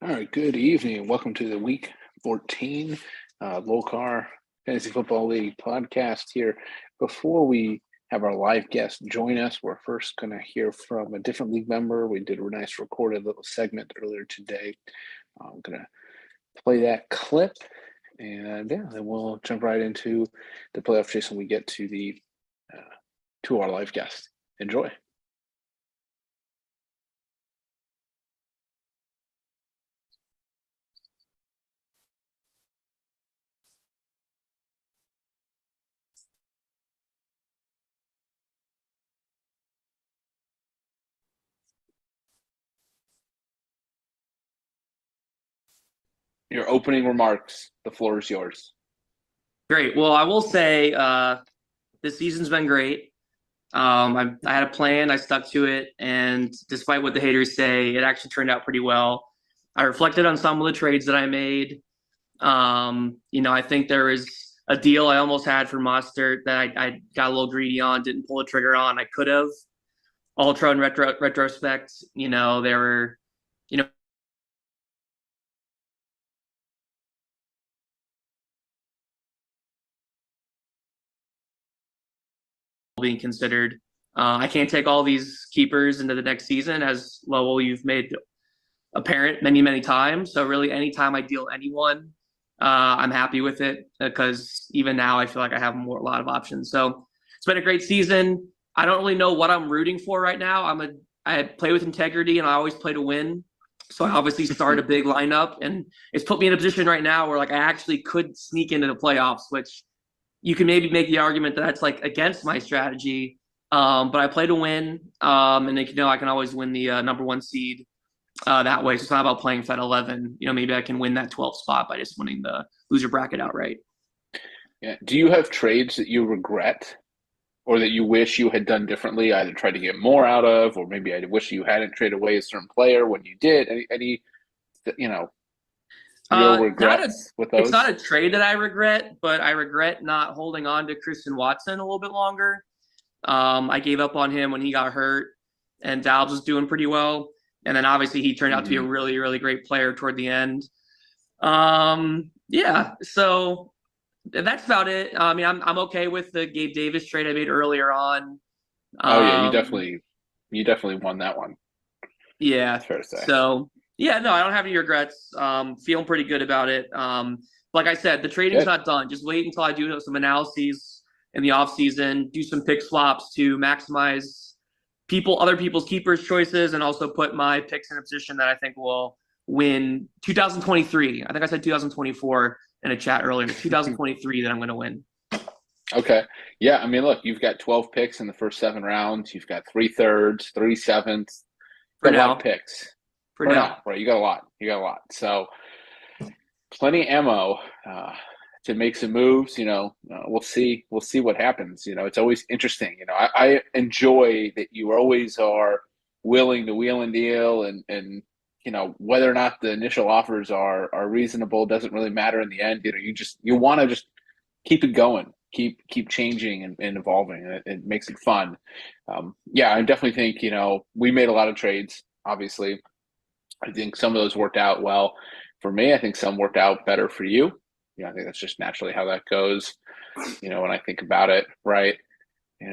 All right, good evening and welcome to the Week 14 Car Fantasy Football League podcast here. Before we have our live guest join us, we're first going to hear from a different league member. We did a nice recorded little segment earlier today. I'm going to play that clip, and then we'll jump right into the playoff chase when we get to our live guest. Enjoy. Your opening remarks. The floor is yours. Great. Well, I will say this season's been great. I had a plan, I stuck to it, and despite what the haters say, it actually turned out pretty well. I reflected on some of the trades that I made. I think there was a deal I almost had for Mostert that I got a little greedy on, didn't pull the trigger on. I could have. Ultra in retrospect, there were, being considered. I can't take all these keepers into the next season, as Lowell, you've made apparent many, many times. So really, anytime I deal anyone, I'm happy with it because even now I feel like I have a lot of options. So it's been a great season. I don't really know what I'm rooting for right now. I play with integrity and I always play to win. So I obviously start a big lineup, and it's put me in a position right now where I actually could sneak into the playoffs, which you can maybe make the argument that that's against my strategy. But I play to win, and I can always win the number one seed that way. So it's not about playing Fed 11. Maybe I can win that 12th spot by just winning the loser bracket outright. Yeah. Do you have trades that you regret or that you wish you had done differently, either tried to get more out of, or maybe I wish you hadn't traded away a certain player when you did? Any real regrets with those? It's not a trade that I regret, but I regret not holding on to Christian Watson a little bit longer. I gave up on him when he got hurt, and Dalbs was doing pretty well. And then obviously he turned out to be a really, really great player toward the end. So that's about it. I mean, I'm okay with the Gabe Davis trade I made earlier on. You definitely won that one. Yeah. That's fair to say. So yeah, no, I don't have any regrets. Feeling pretty good about it. Like I said, the trading's not done. Just wait until I do some analyses in the off season, do some pick swaps to maximize other people's keepers choices, and also put my picks in a position that I think will win 2023. I think I said 2024 in a chat earlier. 2023 that I'm going to win. Okay. Yeah. I mean, look, you've got 12 picks in the first 7 rounds. You've got 3/3, 3/7. For a now. lot of picks. For now. Right. You got a lot. So plenty of ammo to make some moves. We'll see what happens. It's always interesting. I enjoy that you always are willing to wheel and deal, and whether or not the initial offers are reasonable doesn't really matter in the end. You want to just keep it going, keep changing and evolving. It makes it fun. I definitely think we made a lot of trades. Obviously, I think some of those worked out well for me. I think some worked out better for you. I think that's just naturally how that goes. When I think about it, right? I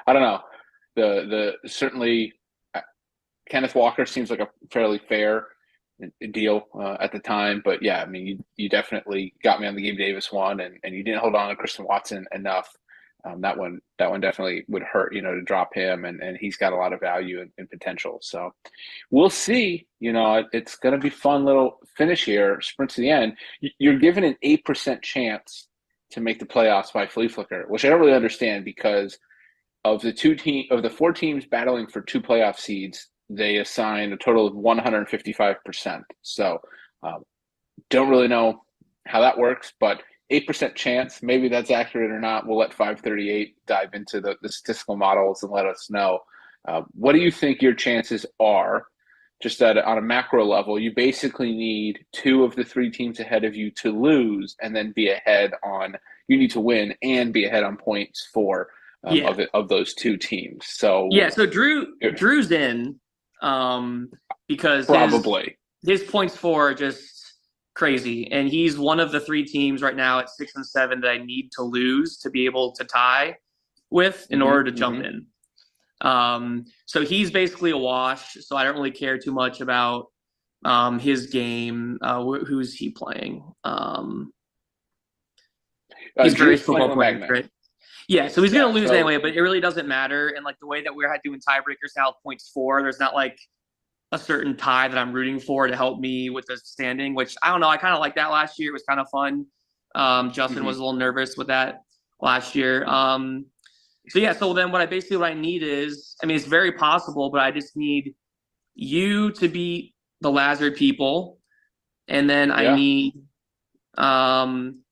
don't know. The certainly Kenneth Walker seems like a fairly fair deal at the time, but yeah, I mean, you definitely got me on the Gabe Davis one, and you didn't hold on to Christian Watson enough. That one definitely would hurt, to drop him, and he's got a lot of value and potential. So we'll see. It's going to be fun little finish here, sprint to the end. You're given an 8% chance to make the playoffs by flea flicker, which I don't really understand because of the 4 teams battling for 2 playoff seeds, they assign a total of 155%. So don't really know how that works, but 8% chance, maybe that's accurate or not. We'll let 538 dive into the statistical models and let us know. What do you think your chances are? Just on a macro level, you basically need 2 of the 3 teams ahead of you to lose, and then you need to win and be ahead on points for of those 2 teams. So so Drew's in. um, because Probably. his points for are just crazy, and he's one of the three teams right now at 6 and 7 that I need to lose to be able to tie with in order to jump Hmm. in. So he's basically a wash. So I don't really care too much about his game. Who's he playing? He's very Drew's playing football with players, Magna. right? Yeah, so he's Yeah. gonna lose So anyway, but it really doesn't matter. And like the way that we're doing tiebreakers now, points four, there's not like a certain tie that I'm rooting for to help me with the standing, which I don't know. I kind of like that last year. It was kind of fun. Justin mhm. was a little nervous with that last year. So yeah, so then what I need is, I mean, it's very possible, but I just need you to beat the Lazard people, and Yeah. um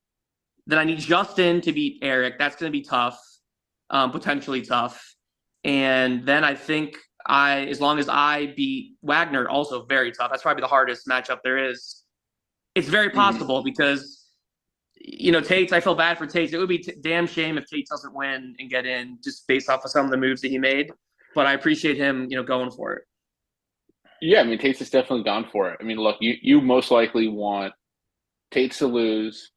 then I need Justin to beat Eric. That's going to be tough, potentially tough. And then I think as long as I beat Wagner, also very tough. That's probably the hardest matchup there is. It's very Hmm. possible because Tate. I feel bad for Tate. It would be damn shame if Tate doesn't win and get in just based off of some of the moves that he made. But I appreciate him, going for it. Yeah, I mean, Tate's has definitely gone for it. I mean, look, you most likely want Tate's to lose,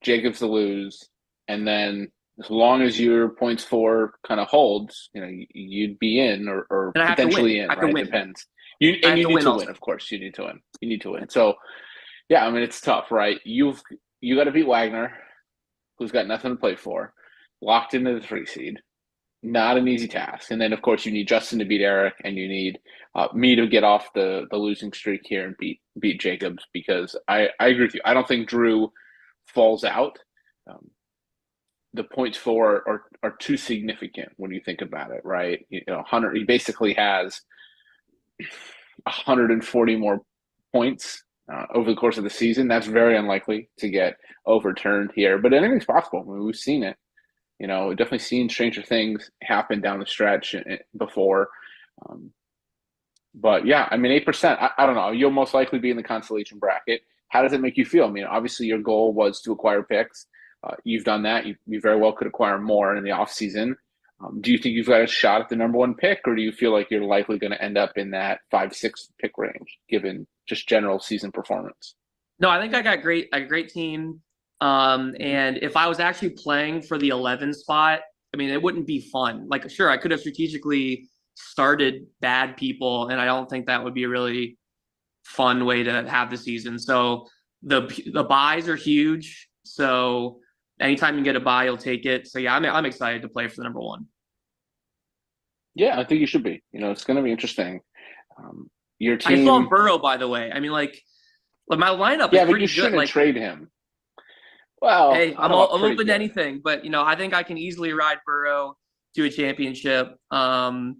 Jacobs to lose, and then as long as your points for kind of holds, you'd be in or And I have to win. potentially I in, have to right? win. Depends. I And have you to need win to win, also. of course. You need to win. You need to win. So yeah, I mean, it's tough, right? You got to beat Wagner, who's got nothing to play for, locked into the 3 seed. Not an easy task. And then, of course, you need Justin to beat Eric, and you need me to get off the losing streak here and beat Jacobs because I agree with you. I don't think Drew falls out. Um, the points for are too significant when you think about it, right? Hunter he basically has 140 more points over the course of the season. That's very unlikely to get overturned here, but anything's possible. I mean, we've seen it. We've definitely seen stranger things happen down the stretch before. Um, but yeah, I mean, 8%. I don't know. You'll most likely be in the consolation bracket. How does it make you feel? I mean, obviously, your goal was to acquire picks. You've done that. You very well could acquire more in the offseason. Do you think you've got a shot at the number one pick, or do you feel like you're likely going to end up in that 5, 6 pick range, given just general season performance? No, I think I got a great team. Mm-hmm. And if I was actually playing for the 11 spot, I mean, it wouldn't be fun. Like, sure, I could have strategically started bad people, and I don't think that would be a really fun way to have the season. So the buys are huge. So anytime you get a buy, you'll take it. So yeah, I'm excited to play for the number one. Yeah, I think you should be. It's going to be interesting. Um, your I still have team, Burrow, by the way. I mean, like my lineup is yeah, but you pretty good. shouldn't Like, trade him. Well, hey, I don't know about I'm pretty open to good. anything, but I think I can easily ride Burrow to a championship. And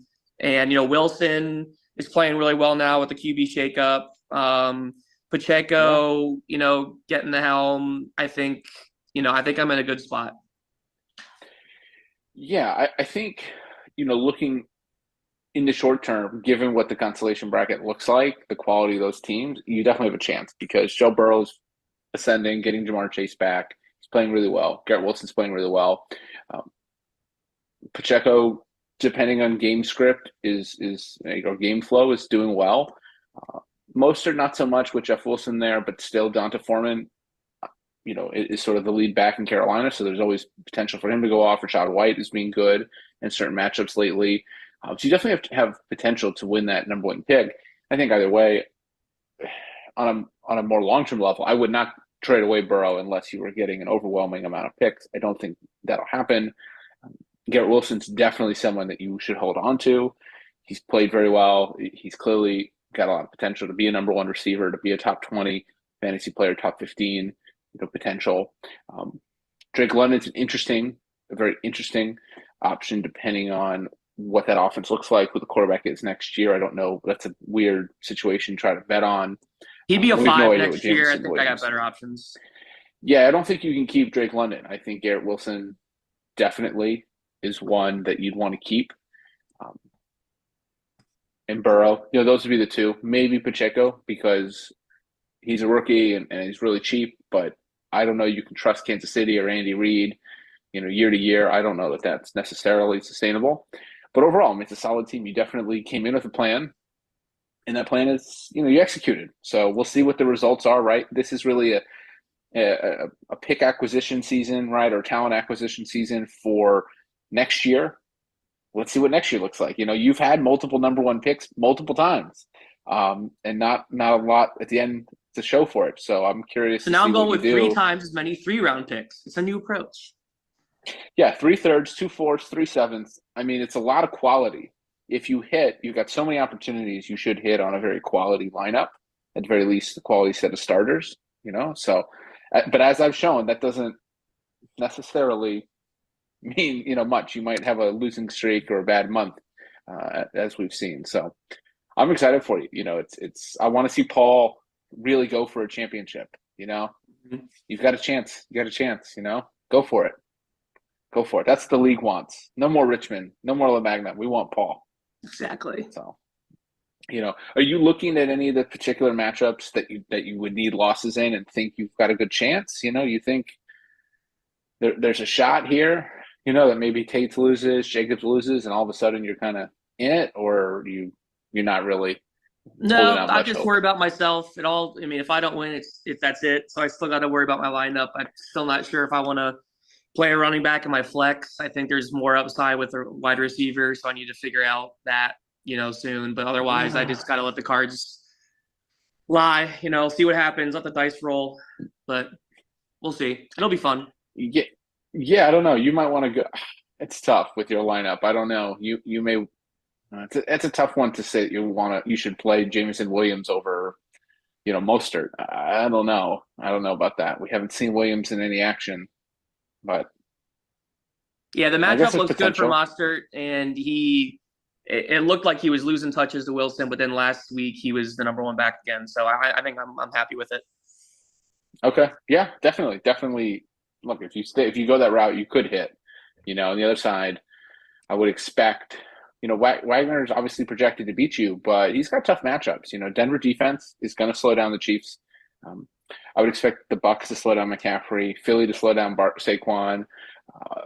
Wilson is playing really well now with the QB shakeup. Yeah. Pacheco, getting the helm. I think I'm in a good spot. Yeah, I think, looking in the short term, given what the consolation bracket looks like, the quality of those teams, you definitely have a chance because Joe Burrow's ascending, getting Jamar Chase back. He's playing really well. Garrett Wilson's playing really well. Um, Pacheco, depending on game script, or game flow, is doing well. Uh, Mostert not so much with Jeff Wilson there, but still Donta Foreman, is sort of the lead back in Carolina. So there's always potential for him to go off. Rashad White has been good in certain matchups lately. So you definitely have to have potential to win that number one pick. I think either way, on a more long term level, I would not trade away Burrow unless you were getting an overwhelming amount of picks. I don't think that'll happen. Garrett Wilson's definitely someone that you should hold on to. He's played very well. He's clearly got a lot of potential to be a number one receiver, to be a top 20 fantasy player, top 15, potential. Um, Drake London's a very interesting option depending on what that offense looks like, what the quarterback is next year. I don't know. That's a weird situation to try to bet on. He'd be a We have no five idea what next year. I Jameson think I got Williams. better options. Yeah, I don't think you can keep Drake London. I think Garrett Wilson definitely is one that you'd want to keep. Um, and Burrow, those would be the two. Maybe Pacheco because he's a rookie and he's really cheap, but I don't know. You can trust Kansas City or Andy Reid, year to year. I don't know that that's necessarily sustainable. But overall, I mean, it's a solid team. You definitely came in with a plan. and that plan is, you executed. So we'll see what the results are. Right, this is really a pick acquisition season, right, or talent acquisition season for next year. Let's see what next year looks like. You've had multiple number one picks multiple times, and not a lot at the end to show for it. So I'm curious So to now see I'm what going you with three do. times as many 3-round picks. It's a new approach. Yeah, 3/3, 2/4, 3/7. I mean, it's a lot of quality. If you hit, you've got so many opportunities. You should hit on a very quality lineup, at the very least, the quality set of starters. So, but as I've shown, that doesn't necessarily mean much. You might have a losing streak or a bad month, as we've seen. So I'm excited for you. It's I want to see Paul really go for a championship. Mhm. You've got a chance. You got a chance. Go for it. Go for it. That's what the league wants. No more Richmond. No more LaMagna. We want Paul. Exactly. So are you looking at any of the particular matchups that you would need losses in and think you've got a good chance? You think there's a shot here, that maybe Tate loses, Jacobs loses, and all of a sudden you're kind of in it, or you're not really holding No, out I much just hope. worry about myself. I mean, if I don't win, if that's it. So I still got to worry about my lineup. I'm still not sure if I want to play a running back in my flex. I think there's more upside with a wide receiver, so I need to figure out that soon. But otherwise, I just got to let the cards lie. See what happens. Let the dice roll. But we'll see. It'll be fun. Yeah, yeah. I don't know. You might want to go. It's tough with your lineup. I don't know. You may. It's a tough one to say. You should play Jameson Williams over Mostert. I don't know. I don't know about that. We haven't seen Williams in any action, but Yeah, the I guess matchup there's looks good for potential. Mostert, and it looked like he was losing touches to Wilson, but then last week he was the number one back again. So I think I'm happy with it. Okay. Yeah, definitely. Definitely. Look, if you go that route, you could hit. On the other side, I would expect, Wagner's obviously projected to beat you, but he's got tough matchups. Denver defense is going to slow down the Chiefs. Um, I would expect the Bucks to slow down McCaffrey, Philly to slow down Saquon, uh,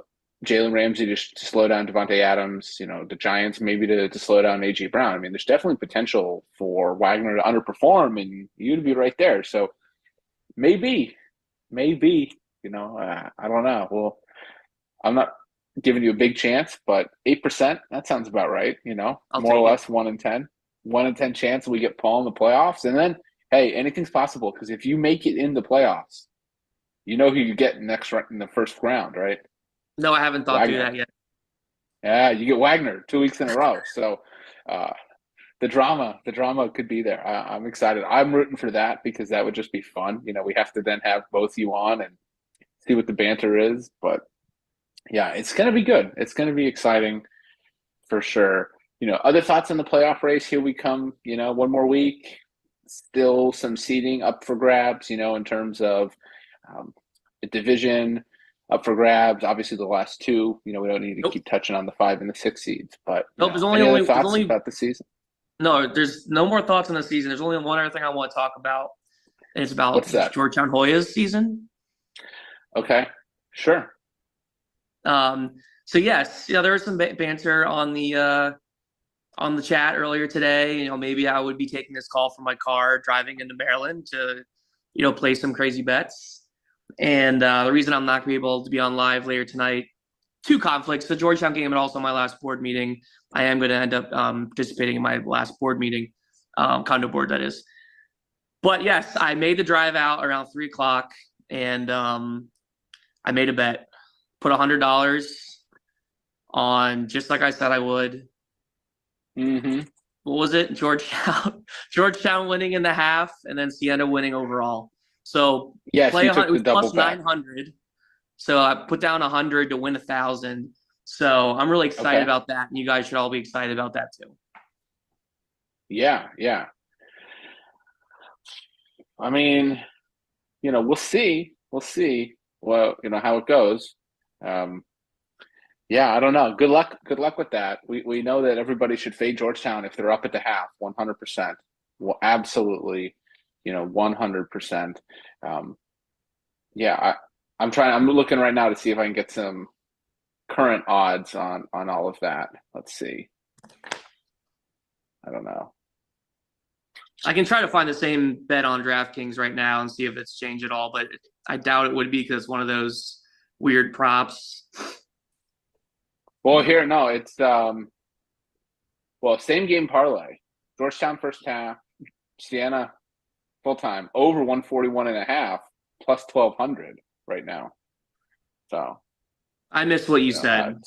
Jalen Ramsey to slow down Devontae Adams. The Giants maybe to slow down AJ Brown. I mean, there's definitely potential for Wagner to underperform and you to be right there. So maybe, maybe, I don't know. Well, I'm not giving you a big chance, but 8%, that sounds about right. I'll More or take it. less 1 in 10. 1 in 10 chance we get Paul in the playoffs. And then, hey, anything's possible because if you make it in the playoffs, you know who you get next in the first round, right? No, I haven't thought through Wagner. that yet. Yeah, you get Wagner 2 weeks in a row. So uh, the drama could be there. I'm excited. I'm rooting for that because that would just be fun. We have to then have both you on and see what the banter is. But yeah, it's going to be good. It's going to be exciting for sure. Other thoughts on the playoff race? Here we come. One more week. Still some seeding up for grabs. In terms of the division up for grabs. Obviously, the last two. We don't need to Nope. keep touching on the 5 and the 6 seeds. But Nope. any other thoughts about the season? No. There's no more thoughts on the season. There's only one other thing I want to talk about, and it's about What's that? Georgetown Hoya's season. Okay, sure. Um. So yes, there was some banter on the chat earlier today. Maybe I would be taking this call from my car driving into Maryland to, play some crazy bets. And the reason I'm not going to be able to be on live later tonight, two conflicts: the Georgetown game and also my last board meeting. I am going to end up participating in my last board meeting, condo board that is. But yes, I made the drive out around 3 o'clock, and I made a bet, put $100 on, just like I said I would. Mm-hmm. What was it? Georgetown, Georgetown winning in the half, and then Siena winning overall. So Yes, play you 100. took It the was double plus bet. 900. So I put down 100 to win 1,000. So I'm really excited Okay. about that, and you guys should all be excited about that too. Yeah, yeah. I mean, we'll see. We'll see. Well, how it goes. Um, yeah, I don't know. Good luck. Good luck with that. We know that everybody should fade Georgetown if they're up at the half, 100%. Well, absolutely, 100%. Um, yeah, I'm looking right now to see if I can get some current odds on all of that. Let's see. I don't know. I can try to find the same bet on DraftKings right now and see if it's changed at all, but I doubt it would be because it's one of those weird props. Well, here, no, it's same game parlay. Georgetown first half, Siena full time over 141.5 plus 1,200 right now. So, I missed what you you know, said.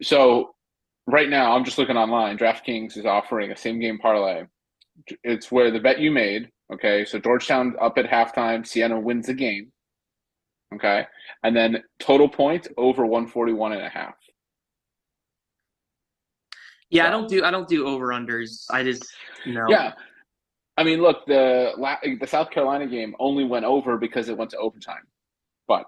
so right now I'm just looking online. DraftKings is offering a same game parlay. It's where the bet you made. Okay, so Georgetown up at halftime, Siena wins the game. Okay, and then total points over 141.5. Yeah, So I don't do over unders. I just no. yeah, I mean, look, the South Carolina game only went over because it went to overtime. But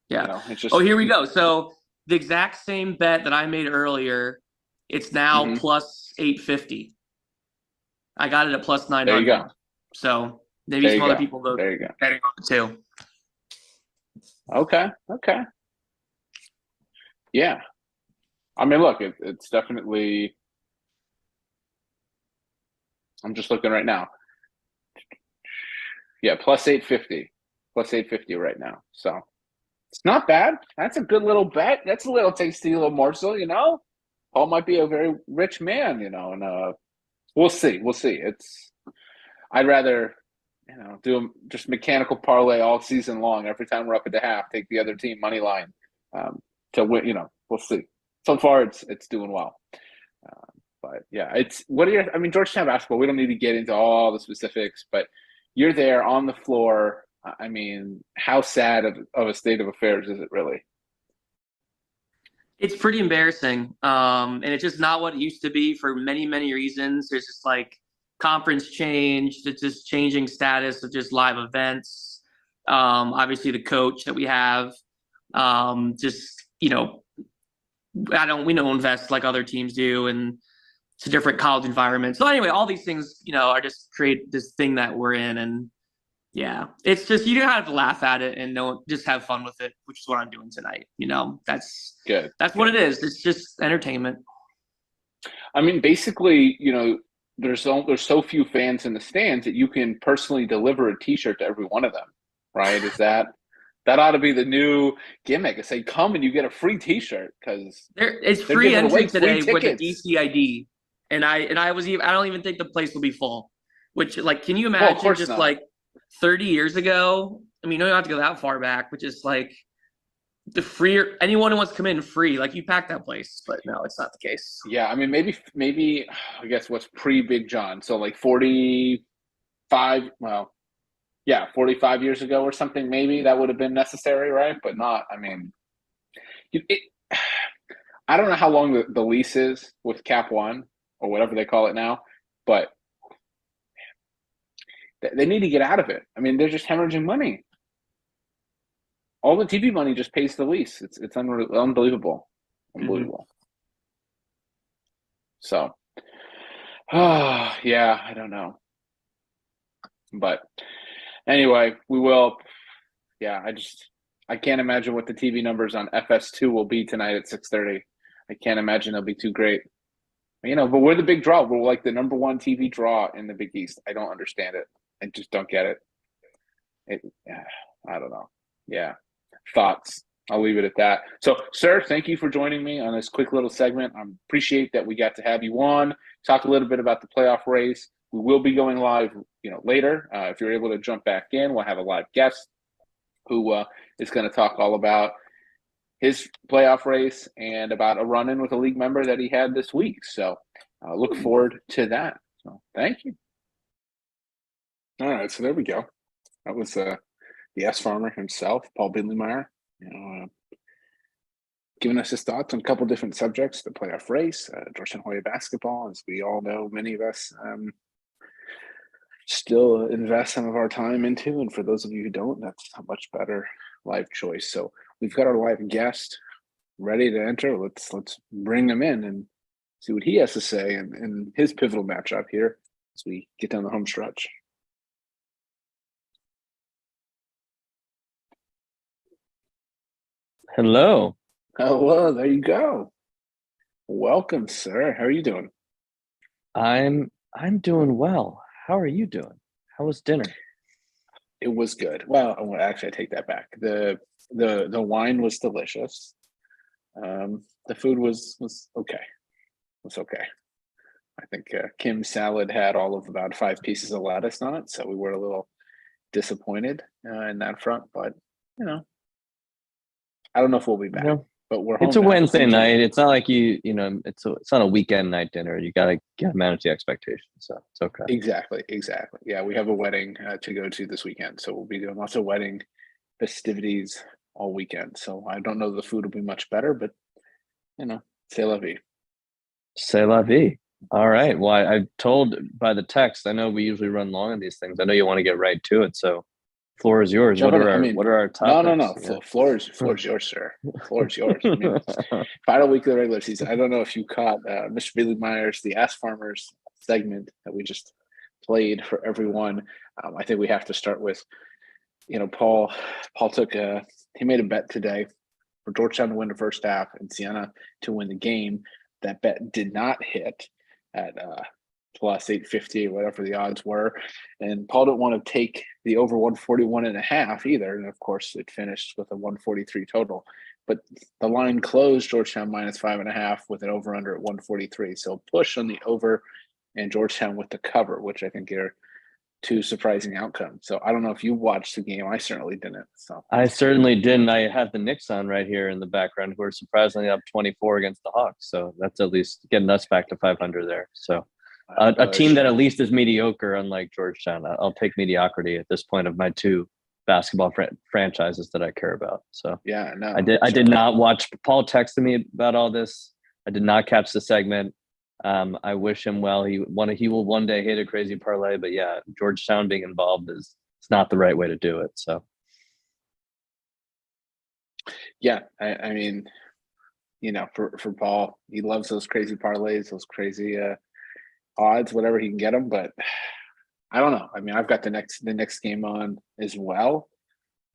Yeah. it's Oh, just here we go. So the exact same bet that I made earlier, it's now mhm. plus 850. I got it at plus There you go. 900. So maybe There some you other go. people go There you go. betting on it too. Okay. Okay. Yeah. I mean, look, it's definitely. I'm just looking right now. Yeah, plus 850 right now. So it's not bad. That's a good little bet. That's a little tasty little morsel. Paul might be a very rich man. And we'll see. We'll see. I'd rather, do just mechanical parlay all season long. Every time we're up at the half, take the other team money line to win. We'll see. So far, it's doing well. But yeah, I mean, Georgetown basketball. We don't need to get into all the specifics, but you're there on the floor. I mean, how sad of a state of affairs is it really? It's pretty embarrassing. And it's just not what it used to be for many, many reasons. There's just like conference change, it's just changing status of just live events. Obviously the coach that we have, just, we don't invest like other teams do, and it's a different college environment. So anyway, all these things, are just create this thing that we're in. And yeah, it's just you don't have to laugh at it and just have fun with it, which is what I'm doing tonight. Good, That's what good. it is. It's just entertainment. I mean, basically, there's so few fans in the stands that you can personally deliver a T-shirt to every one of them, right? That ought to be the new gimmick? I say, come and you get a free T-shirt because It's they're free giving entry away free today with a tickets. DC ID, and I don't even think the place will be full. Which, like, can you Well, of imagine course just not. like 30 years ago? I mean, you don't have to go that far back, but just like the free anyone who wants to come in free, like you pack that place. But no, it's not the case. Yeah, I mean, maybe I guess what's pre Big John, so like 45. Well, yeah, 45 years ago or something. Maybe that would have been necessary, right? But not. I mean, it, I don't know how long the lease is with Cap One or whatever they call it now, but they need to get out of it. I mean, they're just hemorrhaging money. All the TV money just pays the lease. It's unbelievable, Mm-hmm. unbelievable. So, yeah, I don't know, but anyway, we will. Yeah, I can't imagine what the TV numbers on FS2 will be tonight at 6:30. I can't imagine they'll be too great. But we're the big draw. We're like the number one TV draw in the Big East. I don't understand it. I just don't get it. Yeah, I don't know. Yeah. Thoughts. I'll leave it at that. So, sir, thank you for joining me on this quick little segment. I appreciate that we got to have you on, talk a little bit about the playoff race. We will be going live, later. If you're able to jump back in, we'll have a live guest who is going to talk all about his playoff race and about a run-in with a league member that he had this week. So, look forward to that. So, thank you. All right, so there we go. That was the S farmer himself, Paul Bindleymeyer, giving us his thoughts on a couple different subjects: the playoff race, Georgetown Hoya basketball. As we all know, many of us still invest some of our time into, and for those of you who don't, that's a much better live choice. So we've got our live guest ready to enter. Let's bring him in and see what he has to say in his pivotal matchup here as we get down the home stretch. Hello. Oh, well, there you go. Welcome, sir. How are you doing? I'm I'm doing well. How are you doing? How was dinner? It was good. Well, actually, I take that back. The wine was delicious. The food was okay. Was okay. I think Kim's salad had all of about 5 pieces of lettuce on it, so we were a little disappointed in that front. But you know, I don't know if we'll be back. No, But we're it's home a now. Wednesday Things are night. good. It's not like it's not a weekend night dinner. You gotta manage the expectations. So it's okay. Exactly, exactly. Yeah, we have a wedding to go to this weekend, so we'll be doing lots of wedding festivities all weekend. So I don't know the food will be much better, but c'est la vie. C'est la vie. All right. Well, I told by the text. I know we usually run long on these things. I know you want to get right to it. So, floor is yours. Jump What in. are I our mean, What are our no. topics? Yeah. Floor's yours, sir. Floor's yours. I mean, final week of the regular season. I don't know if you caught Mr. Billy Myers, the Ask Farmers segment that we just played for everyone. I think we have to start with, Paul. Paul he made a bet today for Georgetown to win the first half and Siena to win the game. That bet did not hit at plus 850, whatever the odds were. And Paul didn't want to take the over 141.5 either. And of course, it finished with a 143 total. But the line closed Georgetown -5.5 with an over under at 143. So push on the over and Georgetown with the cover, which I think are two surprising outcomes. So I don't know if you watched the game. I certainly didn't. So I certainly didn't. I have the Knicks on right here in the background, who are surprisingly up 24 against the Hawks. So that's at least getting us back to 500 there. So a team that at least is mediocre, unlike Georgetown. I'll take mediocrity at this point of my two basketball franchises that I care about. So yeah, no, I did not watch. Paul texted me about all this. I did not catch the segment. I wish him well. He will one day hit a crazy parlay, but yeah, Georgetown being involved it's not the right way to do it. So yeah, I mean, for Paul, he loves those crazy parlays, those crazy odds, whatever he can get them. But I don't know. I mean, I've got the next game on as well.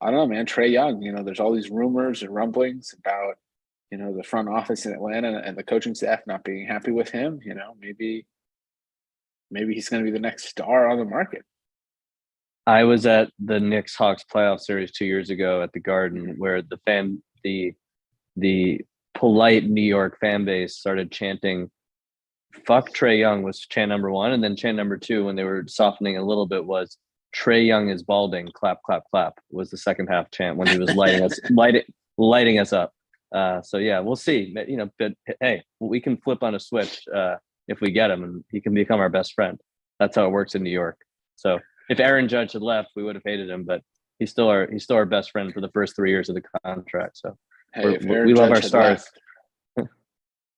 I don't know, man. Trae Young, there's all these rumors and rumblings about, the front office in Atlanta and the coaching staff not being happy with him. Maybe he's going to be the next star on the market. I was at the Knicks Hawks playoff series 2 years ago at the Garden, where the polite New York fan base started chanting "Fuck Trae Young" was chant number one, and then chant number two, when they were softening a little bit, was "Trae Young is balding." Clap, clap, clap was the second half chant when he was lighting us up. So yeah, we'll see. But hey, we can flip on a switch if we get him, and he can become our best friend. That's how it works in New York. So if Aaron Judge had left, we would have hated him, but he's still our best friend for the first 3 years of the contract. So Hey, we love our stars.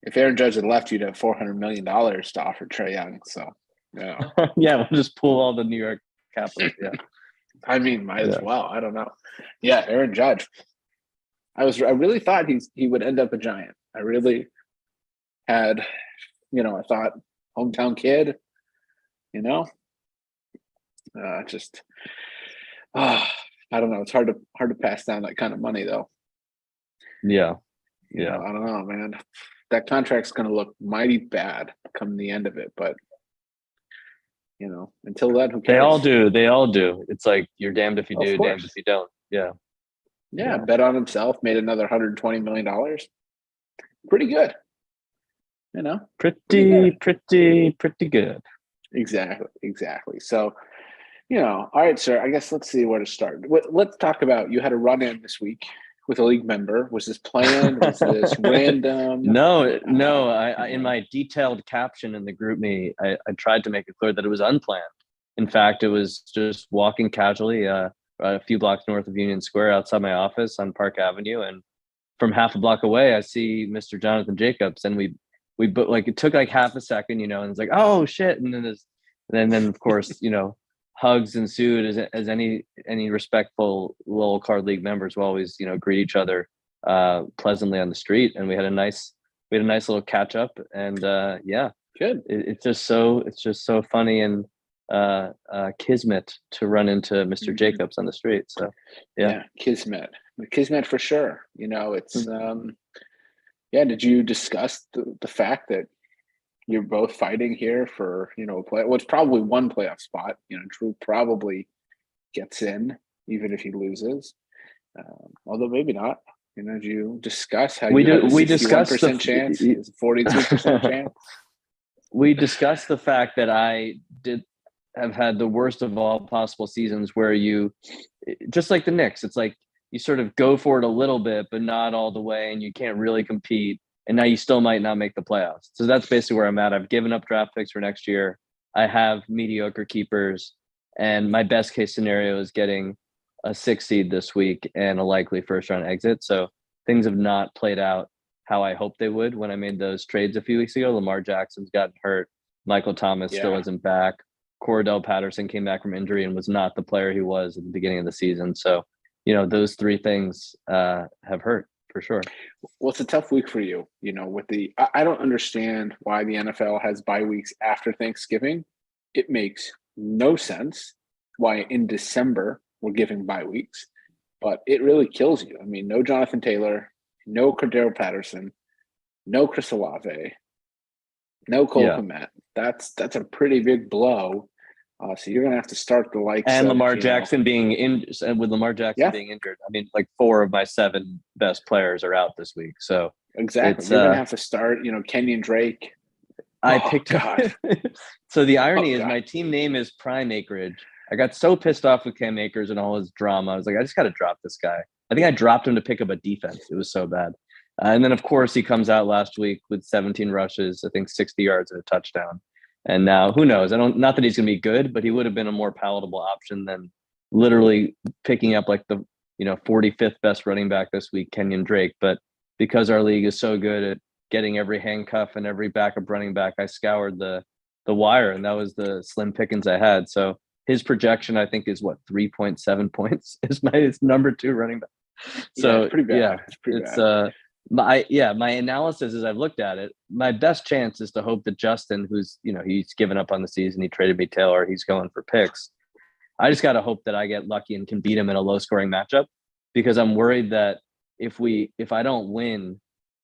If Aaron Judge had left, you'd have $400 million to offer Trae Young. So yeah, yeah, we'll just pull all the New York capital. Yeah, I mean, might as well. I don't know. Yeah, Aaron Judge. I really thought he would end up a Giant. I really had, I thought hometown kid, just I don't know. It's hard to pass down that kind of money though. Yeah. I don't know, man. That contract's going to look mighty bad come the end of it, but until then, who cares? They all do. It's like you're damned if you do, damned if you don't. Yeah. Yeah, bet on himself, made another $120 million. Pretty good. Pretty good. Exactly. So, all right, sir. I guess let's see where to start. Let's talk about, you had a run-in this week with a league member. Was this planned? Was this random? No. I in my detailed caption in the group me, I tried to make it clear that it was unplanned. In fact, it was just walking casually a few blocks north of Union Square outside my office on Park Avenue, and from half a block away, I see Mr. Jonathan Jacobs, and we like, it took like half a second, and it's like, oh shit, and then of course, hugs ensued as any respectful little card league members will always, greet each other pleasantly on the street, and we had a nice little catch up, and yeah, good. It's just so funny and kismet to run into Mr. Jacobs on the street. So yeah, kismet for sure. It's yeah. Did you discuss the fact that you're both fighting here for, what's probably one playoff spot. Drew probably gets in, even if he loses. Although maybe not. Did you discuss how you had a We 61% chance, a 42% chance? We discussed the fact that I did have had the worst of all possible seasons where you, just like the Knicks, it's like you sort of go for it a little bit, but not all the way, and you can't really compete. And now you still might not make the playoffs. So that's basically where I'm at. I've given up draft picks for next year. I have mediocre keepers, and my best case scenario is getting a 6 seed this week and a likely first round exit. So things have not played out how I hoped they would when I made those trades a few weeks ago. Lamar Jackson's gotten hurt. Michael Thomas still isn't back. Cordell Patterson came back from injury and was not the player he was at the beginning of the season. So, those three things have hurt for sure. Well, it's a tough week for you, I don't understand why the NFL has bye weeks after Thanksgiving. It makes no sense why in December we're giving bye weeks, but it really kills you. I mean, no Jonathan Taylor, no Cordero Patterson, no Chris Olave, no Cole Kmet. That's a pretty big blow. So you're going to have to start the likes and of, Lamar Jackson being in, and with Lamar Jackson being injured, I mean, like 4 of my 7 best players are out this week. So exactly, you're going to have to start. Kenyon Drake. I picked up. So the irony is, my team name is Prime Acreage. I got so pissed off with Cam Akers and all his drama. I was like, I just got to drop this guy. I think I dropped him to pick up a defense. It was so bad. And then, of course, he comes out last week with 17 rushes, I think 60 yards and a touchdown. And now, who knows? Not that he's going to be good, but he would have been a more palatable option than literally picking up like the 45th best running back this week, Kenyon Drake. But because our league is so good at getting every handcuff and every backup running back, I scoured the wire, and that was the slim pickings I had. So his projection, I think, is 3.7 points is his number 2 running back. So it's pretty bad. It's pretty bad. My analysis as I've looked at it, my best chance is to hope that Justin, who's, he's given up on the season, he traded me Taylor, he's going for picks. I just got to hope that I get lucky and can beat him in a low scoring matchup, because I'm worried that if I don't win,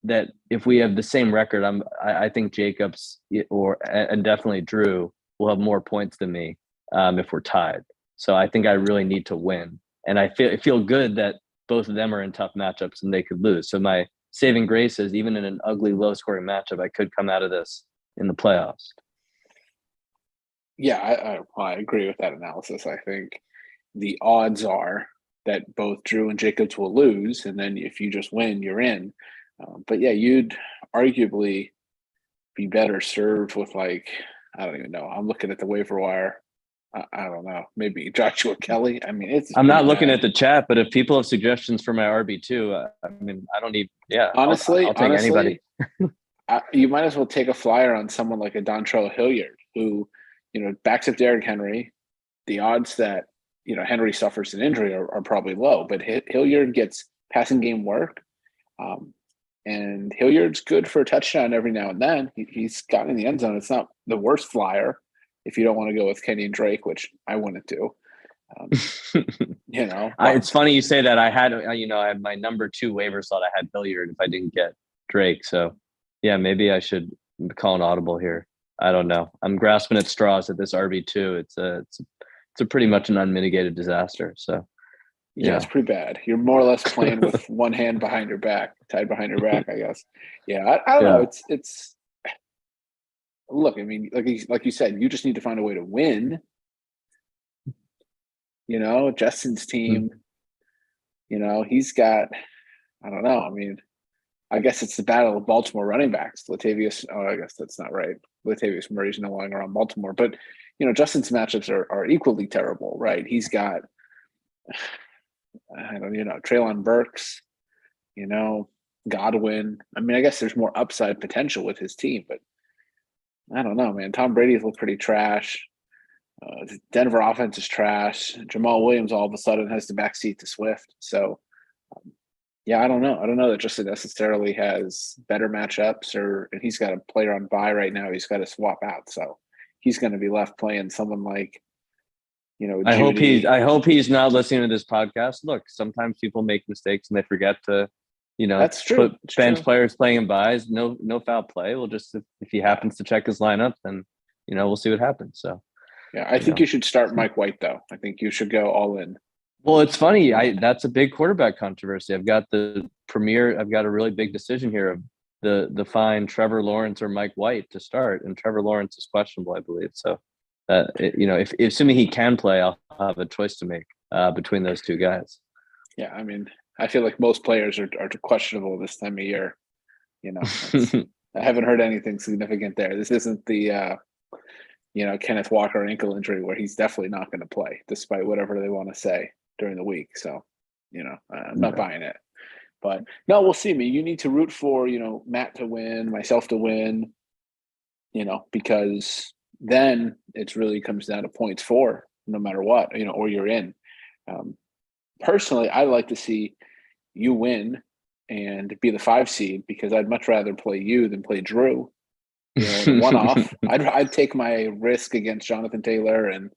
that if we have the same record, I think Jacobs and definitely Drew will have more points than me if we're tied. So I think I really need to win, and I feel good that both of them are in tough matchups and they could lose. So my saving grace is, even in an ugly low scoring matchup, I could come out of this in the playoffs. Yeah, I agree with that analysis. I think the odds are that both Drew and Jacobs will lose, and then if you just win, you're in. But yeah, you'd arguably be better served with, like, I don't even know. I'm looking at the waiver wire. I don't know. Maybe Joshua Kelly. I mean, I'm not looking at the chat, but if people have suggestions for my RB2, I mean, I don't need. Yeah, honestly, I'll take anybody. You might as well take a flyer on someone like a Dontrell Hilliard, who, backs up Derrick Henry. The odds that Henry suffers an injury are probably low, but Hilliard gets passing game work, and Hilliard's good for a touchdown every now and then. He's gotten in the end zone. It's not the worst flyer if you don't want to go with Kenyon Drake, which I wouldn't do. It's funny you say that. I had my number 2 waiver slot. I had Hilliard if I didn't get Drake. So yeah, maybe I should call an audible here. I don't know. I'm grasping at straws at this RB2. It's a pretty much an unmitigated disaster. So yeah, it's pretty bad. You're more or less playing with one hand behind your back, tied behind your back, I guess. Yeah, I don't know. It's look, I mean, like you said, you just need to find a way to win. Justin's team, he's got, I don't know. I mean, I guess it's the battle of Baltimore running backs. Latavius, I guess that's not right. Latavius Murray's no longer on Baltimore, but Justin's matchups are equally terrible, right? He's got, Treylon Burks, Godwin. I mean, I guess there's more upside potential with his team, but I don't know, man. Tom Brady's looked pretty trash. The Denver offense is trash. Jamal Williams all of a sudden has the backseat to Swift. So, yeah, I don't know. I don't know that Justin necessarily has better matchups, and he's got a player on bye right now. He's got to swap out. So he's going to be left playing someone like, I hope he's not listening to this podcast. Look, sometimes people make mistakes and they forget to That's true. put It's bench true. players playing in buys, no foul play. We'll just if he happens to check his lineup, then we'll see what happens. So Yeah, I think you should start Mike White though. I think you should go all in. well, it's funny. That's a big quarterback controversy. I've got a really big decision here of the fine Trevor Lawrence or Mike White to start, and Trevor Lawrence is questionable, I believe. So if assuming he can play, I'll have a choice to make between those two guys. Yeah, I mean, I feel like most players are questionable this time of year. I haven't heard anything significant there. This isn't the Kenneth Walker ankle injury where he's definitely not going to play, despite whatever they want to say during the week. So, I'm not buying it. But no, we'll see. You need to root for Matt to win, myself to win. Because then it really comes down to points for no matter what, or you're in. Personally, I like to see you win and be the 5 seed because I'd much rather play you than play Drew. In a one-off. I'd take my risk against Jonathan Taylor and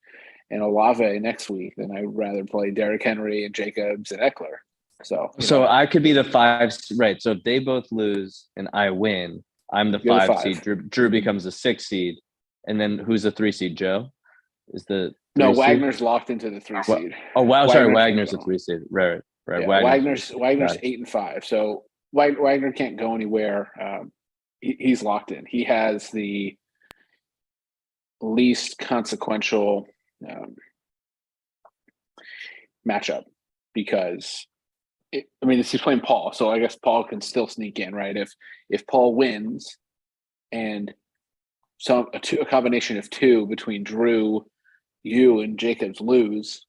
Olave next week than I'd rather play Derrick Henry and Jacobs and Eckler. So I could be the 5, right? So if they both lose and I win, I'm the 5 seed. Drew becomes the 6 seed, and then who's the 3 seed? Joe is the no. Wagner's locked into the 3 seed. Oh wow, sorry, Wagner's the 3 seed. Right. Yeah, Wagner's 8-5. So Wagner can't go anywhere. He's locked in. He has the least consequential matchup because he's playing Paul, so I guess Paul can still sneak in, right? If Paul wins and a combination of 2 between Drew, you, and Jacobs lose,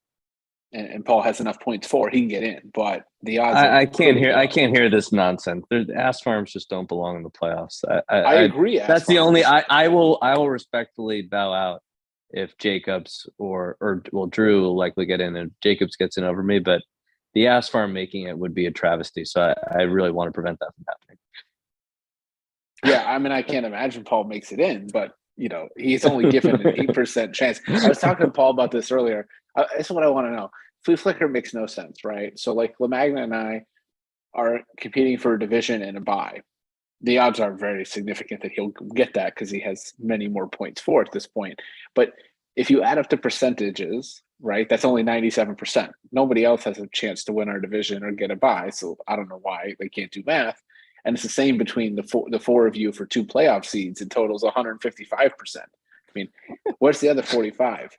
and Paul has enough points for, he can get in. But the odds I can't hear this nonsense. Ass farms just don't belong in the playoffs. I agree. That's the only I will respectfully bow out if Jacobs or Drew will likely get in and Jacobs gets in over me, but the ass farm making it would be a travesty. So I really want to prevent that from happening. Yeah, I can't imagine Paul makes it in, but he's only given an 8% chance. I was talking to Paul about this earlier. This is what I want to know. Flea Flicker makes no sense, right? So like LaMagna and I are competing for a division and a bye. The odds are very significant that he'll get that because he has many more points for at this point. But if you add up the percentages, right, that's only 97%. Nobody else has a chance to win our division or get a bye. So I don't know why they can't do math. And it's the same between the four of you for 2 playoff seeds. It totals 155%. What's the other 45?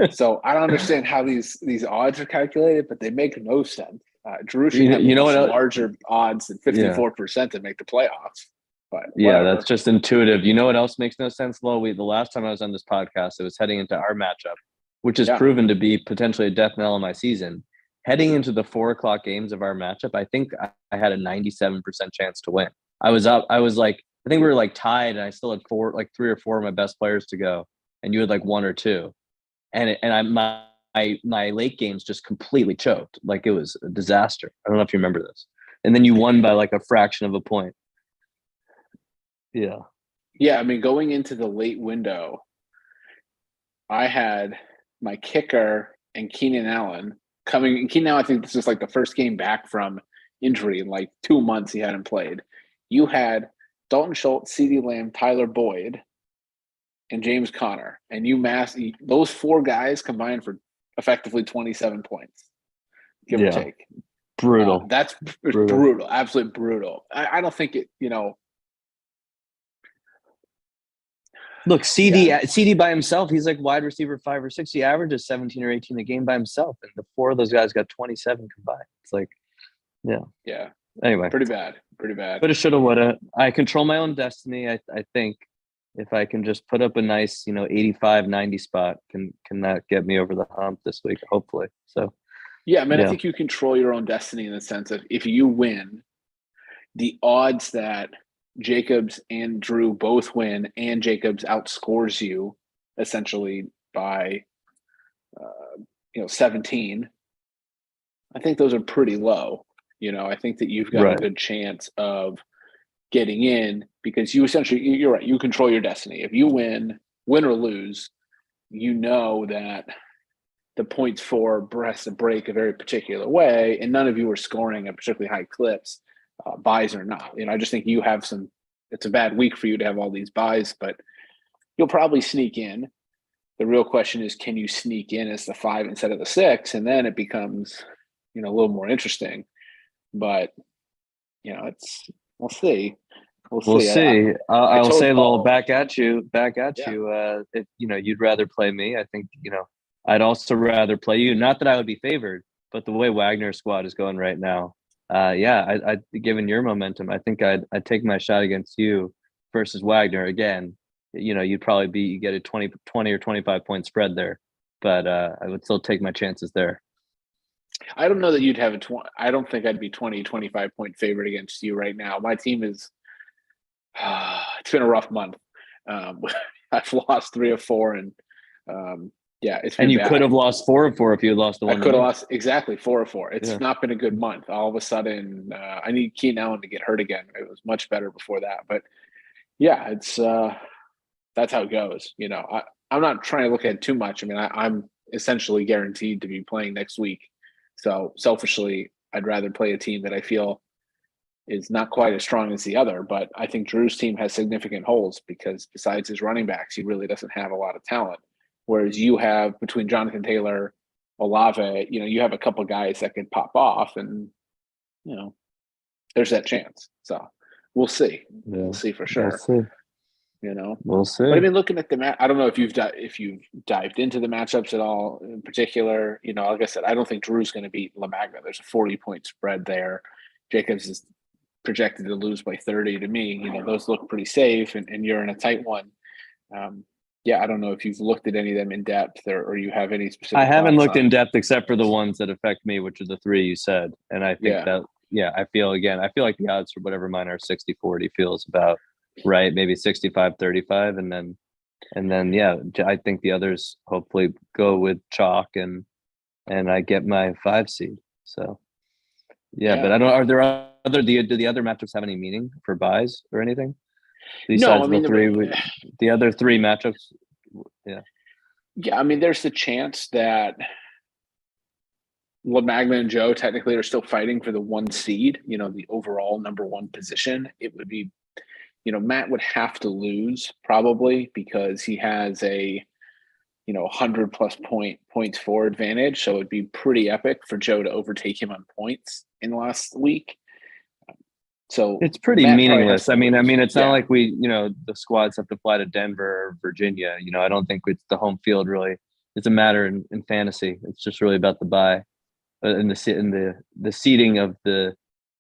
So I don't understand how these odds are calculated, but they make no sense. Drew should have larger odds than 54% to make the playoffs. But whatever. That's just intuitive. You know what else makes no sense, Lo? The last time I was on this podcast, it was heading into our matchup, which is proven to be potentially a death knell in my season. Heading into the 4:00 games of our matchup, I think I had a 97% chance to win. I was up. I was like, I think we were tied, and I still had 3 or 4 of my best players to go, and you had 1 or 2, my late games just completely choked. It was a disaster. I don't know if you remember this. And then you won by a fraction of a point. Yeah. Yeah, going into the late window, I had my kicker and Keenan Allen coming. Keenan Allen, I think this is the first game back from injury in 2 months he hadn't played. You had Dalton Schultz, CeeDee Lamb, Tyler Boyd, and James Conner, and those 4 guys combined for effectively 27 points, give or take. Brutal. That's brutal. Absolutely brutal. I don't think it. Look, CD by himself, he's wide receiver 5 or 6. He averages 17 or 18 a game by himself, and the 4 of those guys got 27 combined. It's yeah. Anyway, pretty bad. But it shoulda, woulda. I control my own destiny. I think if I can just put up a nice 85, 90 spot, can that get me over the hump this week? Hopefully. So yeah, I think you control your own destiny in the sense of if you win, the odds that Jacobs and Drew both win and Jacobs outscores you essentially by 17, I think those are pretty low. I think that you've got a good chance of getting in because you're right, you control your destiny. If you win or lose, that the points for has to break a very particular way, and none of you are scoring at particularly high clips. buys or not. I just think you have some. It's a bad week for you to have all these buys, but you'll probably sneak in. The real question is, can you sneak in as the 5 instead of the 6? And then it becomes, a little more interesting. But it's we'll see. We'll see. I'll told say a little Paul- back at you. Yeah. If you'd rather play me, I think I'd also rather play you. Not that I would be favored, but the way Wagner's squad is going right now, I given your momentum, I think I'd take my shot against you versus Wagner again. You'd probably you get a 20 or 25 point spread there, but I would still take my chances there. I don't know that you'd have I don't think I'd be 20, 25 point favorite against you right now. My team is, it's been a rough month. I've lost 3 of 4 and, it's been and you bad. could have lost 4 of 4 if you had lost the one. I could have lost exactly 4 of 4. It's Yeah. not been a good month. All of a sudden, I need Keenan Allen to get hurt again. It was much better before that, but yeah, it's that's how it goes. I'm not trying to look at it too much. I mean, I'm essentially guaranteed to be playing next week. So selfishly, I'd rather play a team that I feel is not quite as strong as the other. But I think Drew's team has significant holes because besides his running backs, he really doesn't have a lot of talent. Whereas you have between Jonathan Taylor, Olave, you have a couple guys that could pop off, and there's that chance. So we'll see. Yeah. We'll see for sure. We'll see. We'll see. But I mean, looking at I don't know if you've dived into the matchups at all in particular. Like I said, I don't think Drew's going to beat LaMagna. There's a 40-point spread there. Jacobs is projected to lose by 30. To me, those look pretty safe, and you're in a tight one. I don't know if you've looked at any of them in depth or you have any specific. I haven't looked in depth except for the ones that affect me, which are the 3 you said. And I think I feel like the odds for whatever mine are 60-40 feels about right. Maybe 65-35. And then, I think the others hopefully go with chalk and I get my 5 seed. So, but are there do the other matchups have any meaning for buys or anything? Besides the other 3 matchups. Yeah. Yeah. I mean, there's the chance that LaMagna and Joe technically are still fighting for the 1 seed, the overall number 1 position. It would be, Matt would have to lose probably because he has a, 100+ points for advantage. So it'd be pretty epic for Joe to overtake him on points in the last week. So it's pretty meaningless. I mean, it's not like we, the squads have to fly to Denver or Virginia. I don't think it's the home field really. It's a matter in fantasy. It's just really about the bye, in the seeding of the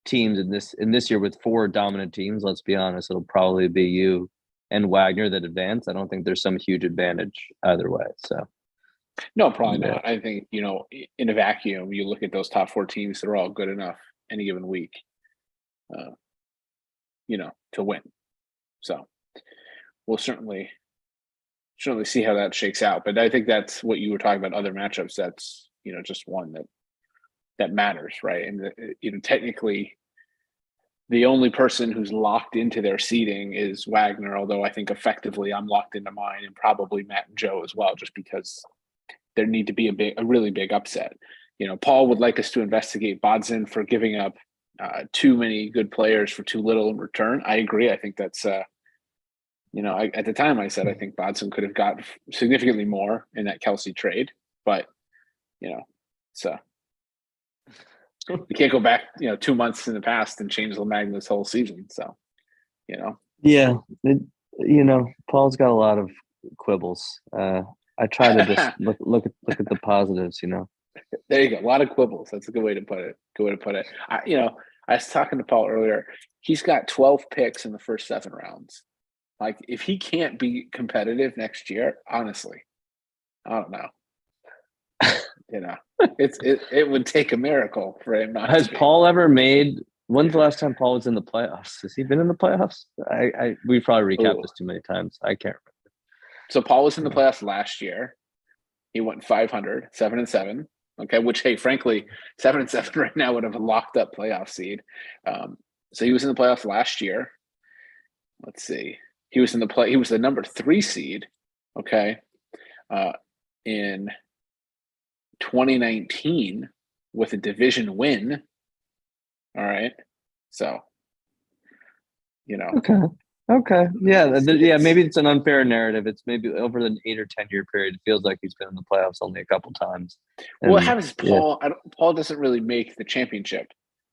teams in this year with 4 dominant teams. Let's be honest, it'll probably be you and Wagner that advance. I don't think there's some huge advantage either way. So no, probably not. I think in a vacuum, you look at those top 4 teams; they're all good enough any given week. To win. So we'll certainly see how that shakes out. But I think that's what you were talking about, other matchups. That's, just one that matters, right? And, technically the only person who's locked into their seeding is Wagner, although I think effectively I'm locked into mine and probably Matt and Joe as well, just because there need to be a really big upset. Paul would like us to investigate Bodson for giving up too many good players for too little in return. I agree. I think that's, at the time I said I think Bodson could have got significantly more in that Kelsey trade, but so you can't go back, 2 months in the past and change LaMagna's whole season. So, yeah, Paul's got a lot of quibbles. I try to just look at the positives. There you go. A lot of quibbles. That's a good way to put it. I was talking to Paul earlier. He's got 12 picks in the first 7 rounds. Like, if he can't be competitive next year, honestly, I don't know. It would take a miracle for him not. Has Paul ever made? When's the last time Paul was in the playoffs? Has he been in the playoffs? We probably recapped this too many times. I can't remember. So Paul was in the playoffs last year. He went 500, 7-7. Okay, which, hey, frankly, 7-7 right now would have a locked up playoff seed. So he was in the playoffs last year. Let's see. He was the number 3 seed. Okay, in 2019 with a division win. All right, so Okay. Yeah. Yeah. Maybe it's an unfair narrative. It's maybe over an 8 or 10 year period. It feels like he's been in the playoffs only a couple times. Well, what And happens is yeah, Paul doesn't really make the championship.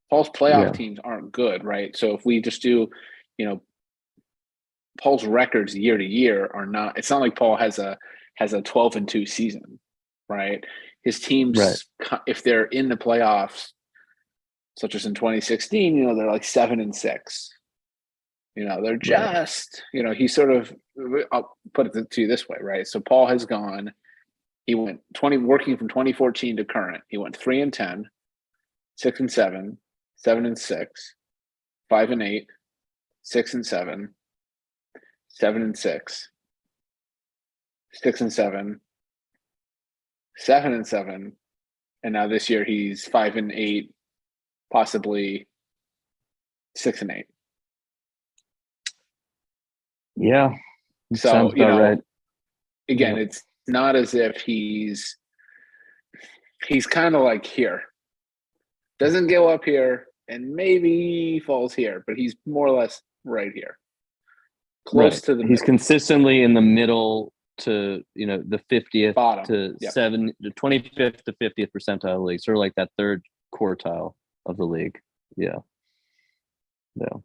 Paul's playoff yeah, teams aren't good, right? So if we just do, you know, Paul's records year to year are not. It's not like Paul has a 12-2 season, right? His right, teams, if they're in the playoffs, such as in 2016, they're like 7-6. They're right. just, he sort of. I'll put it to you this way, right? So Paul has gone. He went working from 2014 to current. He went 3-10, 6-7, 7-6, 5-8, 6-7, 7-6, 6-7, 7-7, and now this year he's 5-8, possibly 6-8. Yeah. So Sounds about right. again, Yeah. it's not as if he's kind of like here, doesn't go up here, and maybe falls here, but he's more or less right here, close Right. to the He's middle. consistently in the middle to, the 50th Bottom. to Yep. 25th to 50th percentile of the league, sort of like that third quartile of the league. Yeah. Yeah.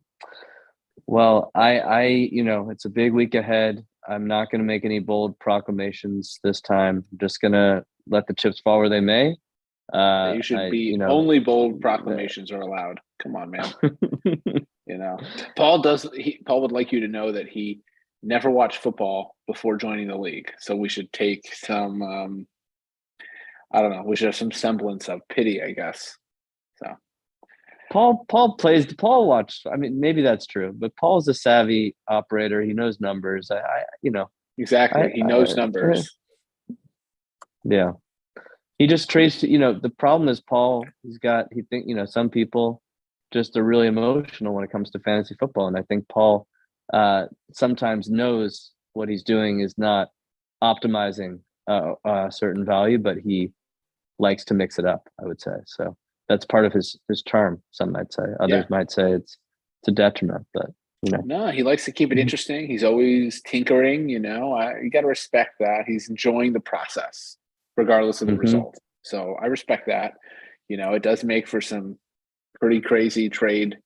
Well, it's a big week ahead. I'm not going to make any bold proclamations this time. I'm just going to let the chips fall where they may. You should be only bold proclamations are allowed. Come on, man. Paul would like you to know that he never watched football before joining the league. So we should take some I don't know, we should have some semblance of pity, I guess. So Paul watched. I mean, maybe that's true, but Paul's a savvy operator. He knows numbers. exactly. He knows numbers. Yeah. He just trades, the problem is Paul, some people just are really emotional when it comes to fantasy football. And I think Paul sometimes knows what he's doing is not optimizing a certain value, but he likes to mix it up, I would say. So that's part of his charm, some might say. Others might say it's a detriment, but No, he likes to keep it interesting. He's always tinkering, you got to respect that. He's enjoying the process, regardless of the result. So I respect that. It does make for some pretty crazy trade,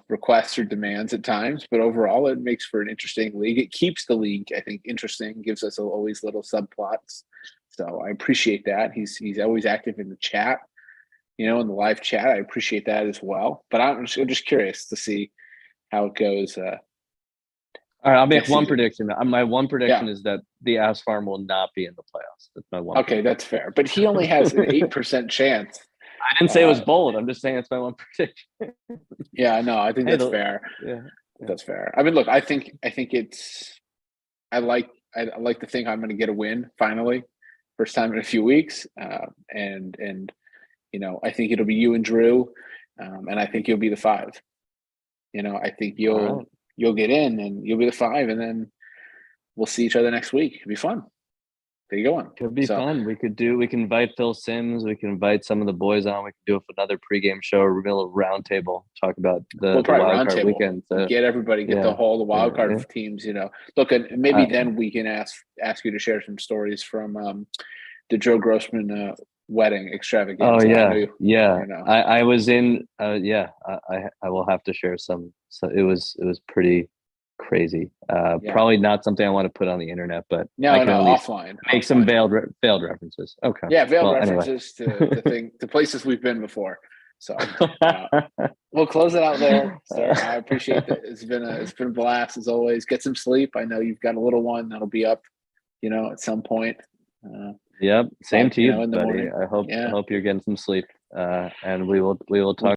requests or demands at times, but overall it makes for an interesting league. It keeps the league, I think, interesting, gives us always little subplots. So I appreciate that. He's always active in the chat, in the live chat. I appreciate that as well. But I'm just curious to see how it goes. All right, I'll make one season. Prediction. My one prediction is that the Ass Farm will not be in the playoffs. That's my one. Okay, that's fair. But he only has an 8% chance. I didn't say it was bold. I'm just saying it's my one prediction. Yeah, no, I think that's fair. Yeah, that's fair. I mean, look, I think it's. I like to think I'm going to get a win finally, first time in a few weeks, and I think it'll be you and Drew, and I think you'll be the 5. I think you'll get in and you'll be the 5, and then we'll see each other next week. It'll be fun. There you go. Could be fun. We can invite Phil Sims. We can invite some of the boys on. We can do another pregame show, a real roundtable, talk about the wild card weekend. So, get everybody, the wild card teams. Look, and maybe then we can ask you to share some stories from the Joe Grossman wedding extravaganza. Oh yeah. I was in. I will have to share some. So it was pretty crazy. Probably not something I want to put on the internet, but I can at least offline make some veiled references. Okay. Yeah, veiled references to places we've been before. So we'll close it out there, sir. I appreciate it. It's been a blast as always. Get some sleep. I know you've got a little one that'll be up, at some point. Yep. Same to you, in the buddy. morning. I hope you're getting some sleep. And we will talk.